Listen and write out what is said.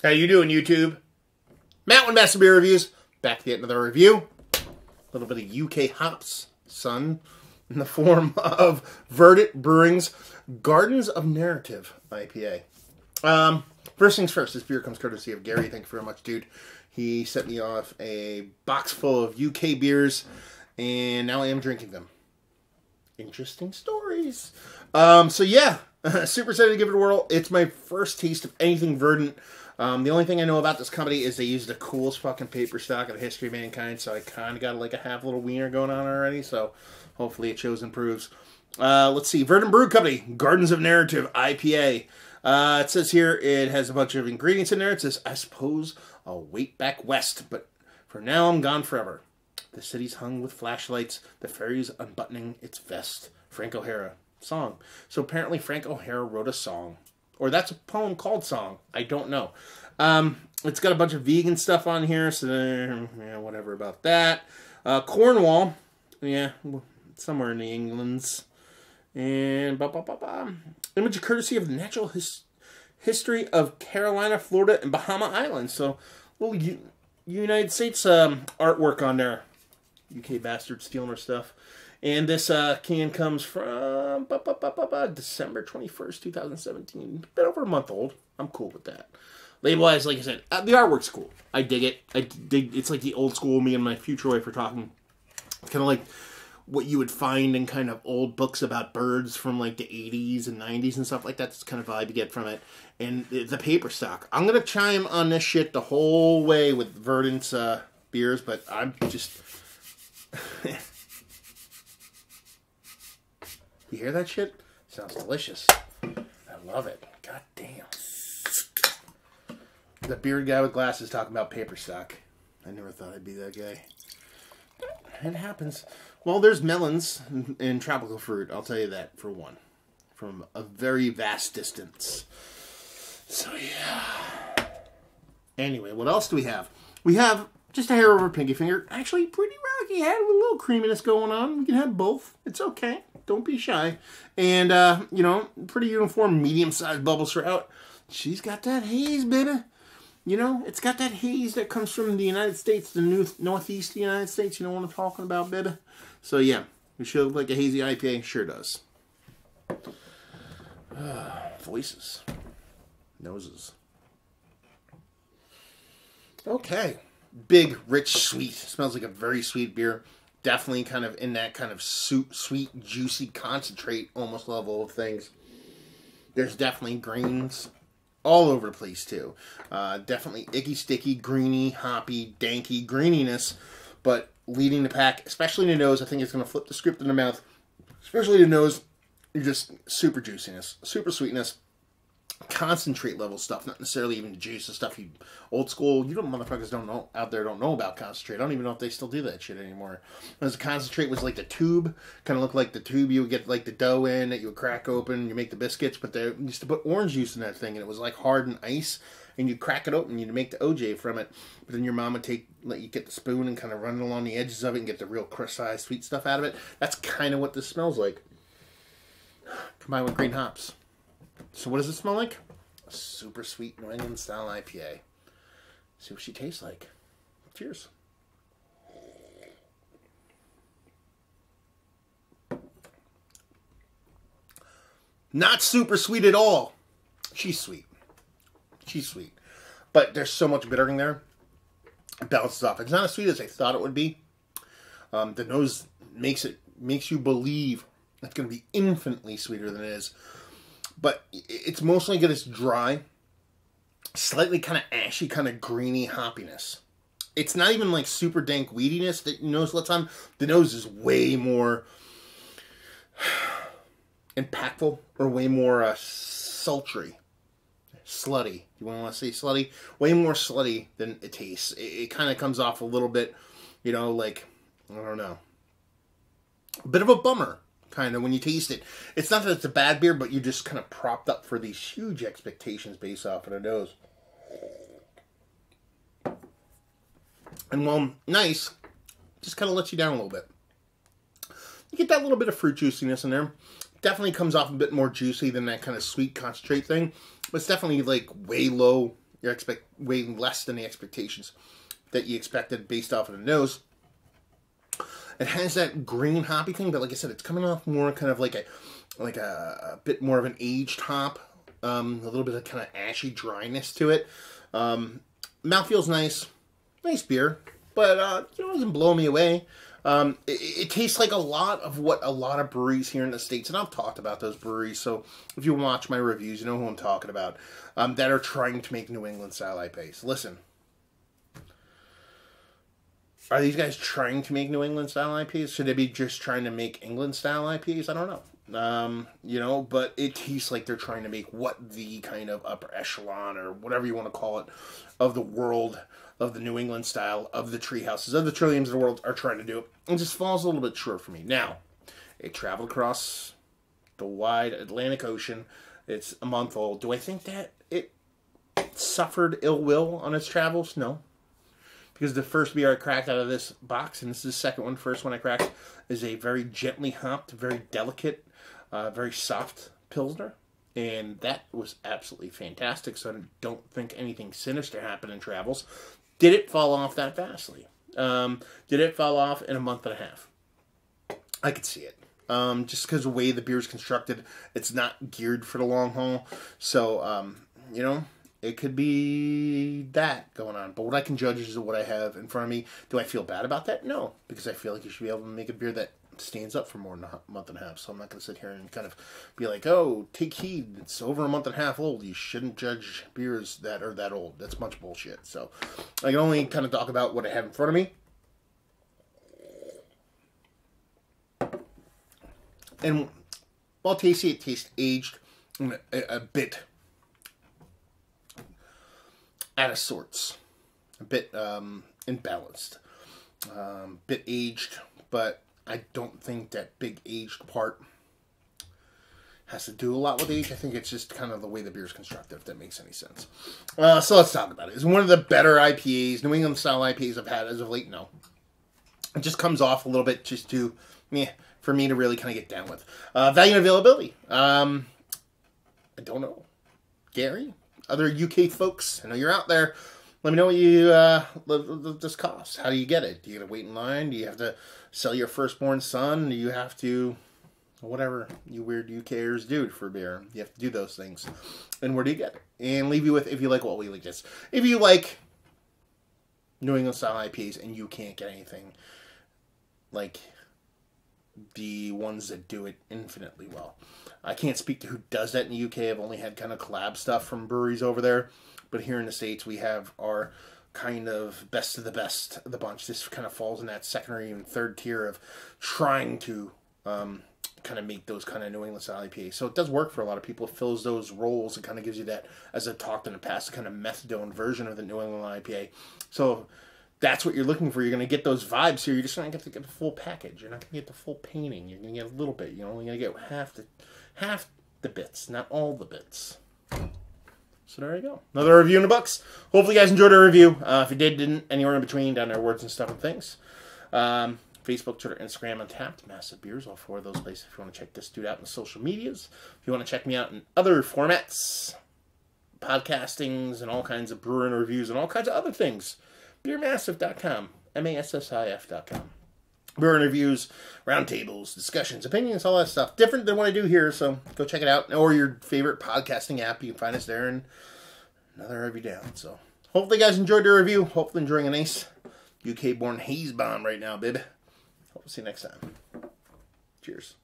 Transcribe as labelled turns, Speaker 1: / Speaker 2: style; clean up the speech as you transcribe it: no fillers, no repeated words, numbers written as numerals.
Speaker 1: How you doing, YouTube? Matt with Master Beer Reviews. Back to get another review. A little bit of UK hops, son, in the form of Verdant Brewing's Gardens of Narrative IPA. First things first, this beer comes courtesy of Gary. Thank you very much, dude. He sent me off a box full of UK beers, and now I am drinking them. Interesting stories. So yeah, super excited to give it a whirl. It's my first taste of anything Verdant. The only thing I know about this company is they use the coolest fucking paper stock of the history of mankind, so I kind of got like a half little wiener going on already, so hopefully it shows and proves. Let's see, Verdant Brew Company, Gardens of Narrative IPA. It says here it has a bunch of ingredients in there. It says, I suppose I'll wait back west, but for now I'm gone forever. The city's hung with flashlights, the ferry's unbuttoning its vest. Frank O'Hara, song. So apparently Frank O'Hara wrote a song. Or that's a poem called Song. I don't know. It's got a bunch of vegan stuff on here, so yeah, whatever about that. Cornwall, yeah, somewhere in the Englands. And image courtesy of the natural history of Carolina, Florida, and Bahama Islands. So, little United States artwork on there. UK bastard stealing our stuff. And this can comes from December 21st, 2017. Been over a month old. I'm cool with that. Label-wise, like I said, the artwork's cool. I dig it. It's like the old school me and my future wife are talking. It's kind of like what you would find in kind of old books about birds from like the 80s and 90s and stuff like that. That's the kind of vibe you get from it. And the paper stock. I'm going to chime on this shit the whole way with Verdant's beers, but I'm just... You hear that shit? Sounds delicious. I love it. God damn. The beard guy with glasses talking about paper stock. I never thought I'd be that guy. It happens. Well, there's melons and tropical fruit. I'll tell you that, for one. From a very vast distance. So, yeah. Anyway, what else do we have? We have just a hair over pinky finger. Actually, pretty rocky head with a little creaminess going on. We can have both. It's okay. Don't be shy. And, you know, pretty uniform, medium-sized bubble sprout. She's got that haze, baby. You know, it's got that haze that comes from the United States, the northeast of the United States. You know what I'm talking about, baby? So, yeah. It should look like a hazy IPA. Sure does. Voices. Noses. Okay. Big, rich, sweet. Smells like a very sweet beer. Definitely kind of in that kind of sweet, juicy, concentrate almost level of things. There's definitely grains all over the place too. Definitely icky, sticky, greeny, hoppy, danky greeniness. But leading the pack, especially in the nose, I think it's going to flip the script in the mouth. Especially the nose, you're just super juiciness, super sweetness. Concentrate level stuff, not necessarily even juice and stuff. You old school, you don't motherfuckers don't know out there don't know about concentrate. I don't even know if they still do that shit anymore. Because the concentrate was like the tube, kind of looked like the tube you would get like the dough in that you would crack open, you make the biscuits, but they used to put orange juice in that thing, and it was like hardened ice, and you crack it open, you'd make the OJ from it. But then your mom would let you get the spoon and kind of run it along the edges of it and get the real crust-sized sweet stuff out of it. That's kind of what this smells like, combined with green hops. So what does it smell like? A super sweet New England style IPA. See what she tastes like. Cheers. Not super sweet at all. She's sweet. She's sweet. But there's so much bitter in there. It balances off. It's not as sweet as I thought it would be. The nose makes you believe it's going to be infinitely sweeter than it is. But it's mostly good. It's dry, slightly kind of ashy, kind of greeny hoppiness. It's not even like super dank weediness that nose lets on. The nose is way more impactful, or way more sultry, slutty. You want to say slutty? Way more slutty than it tastes. It kind of comes off a little bit, you know, like, I don't know, a bit of a bummer. Kind of when you taste it. It's not that it's a bad beer, but you're just kind of propped up for these huge expectations based off of the nose. And while nice, just kind of lets you down a little bit. You get that little bit of fruit juiciness in there. Definitely comes off a bit more juicy than that kind of sweet concentrate thing. But it's definitely like way low You're way less than the expectations that you expected based off of the nose. It has that green hoppy thing, but like I said, it's coming off more kind of like a bit more of an aged hop. A little bit of kind of ashy dryness to it. Mouth feels nice. Nice beer. But it doesn't blow me away. It tastes like a lot of what a lot of breweries here in the States, and I've talked about those breweries, so if you watch my reviews, you know who I'm talking about, that are trying to make New England style IPAs. Listen. Are these guys trying to make New England style IPAs? Should they be just trying to make England style IPAs? I don't know. But it tastes like they're trying to make what the kind of upper echelon or whatever you want to call it of the world of the New England style of the tree houses of the Trilliums of the world are trying to do. It just falls a little bit short for me. Now, it traveled across the wide Atlantic Ocean. It's a month old. Do I think that it suffered ill will on its travels? No. Because the first beer I cracked out of this box, and this is the second one, first one I cracked, is a very gently hopped, very delicate, very soft Pilsner. And that was absolutely fantastic, so I don't think anything sinister happened in travels. Did it fall off that vastly? Did it fall off in a month and a half? I could see it. Just because the way the beer is constructed, it's not geared for the long haul. So, it could be that going on. But what I can judge is what I have in front of me. Do I feel bad about that? No. Because I feel like you should be able to make a beer that stands up for more than a month and a half. So I'm not going to sit here and kind of be like, oh, take heed. It's over a month and a half old. You shouldn't judge beers that are that old. That's much bullshit. So I can only kind of talk about what I have in front of me. And while tasty, it tastes aged a bit out of sorts, a bit imbalanced, bit aged, but I don't think that big aged part has to do a lot with age. I think it's just kind of the way the beer is constructed, if that makes any sense. So let's talk about it. It's one of the better IPAs, New England style IPAs I've had as of late. No, it just comes off a little bit just too, for me to really kind of get down with. Value and availability. I don't know. Gary? Other UK folks, I know you're out there. Let me know what this costs. How do you get it? Do you got to wait in line? Do you have to sell your firstborn son? Do you have to, whatever you weird UKers do for beer? You have to do those things. And where do you get it? And leave you with, if you like what we like this. If you like New England style IPAs and you can't get anything like the ones that do it infinitely well. I can't speak to who does that in the UK. I've only had kind of collab stuff from breweries over there. But here in the States, we have our kind of best of the best of the bunch. This kind of falls in that second or even third tier of trying to kind of make those kind of New England style IPAs. So it does work for a lot of people. It fills those roles. It kind of gives you that, as I've talked in the past, a kind of methadone version of the New England IPA. So that's what you're looking for. You're going to get those vibes here. You're just not going to get the full package. You're not going to get the full painting. You're going to get a little bit. You're only going to get half the bits, not all the bits. So there you go. Another review in the books. Hopefully you guys enjoyed our review. If you didn't, anywhere in between, down there, words and stuff and things. Facebook, Twitter, Instagram, Untapped, Massive Beers, all four of those places if you want to check this dude out in the social medias. If you want to check me out in other formats, podcastings, and all kinds of brewing reviews and all kinds of other things, beermassive.com, massif.com. Brewer interviews, roundtables, discussions, opinions, all that stuff. Different than what I do here, so go check it out. Or your favorite podcasting app. You can find us there, and another review down. So hopefully you guys enjoyed the review. Hopefully enjoying a nice UK-born haze bomb right now, baby. Hope to see you next time. Cheers.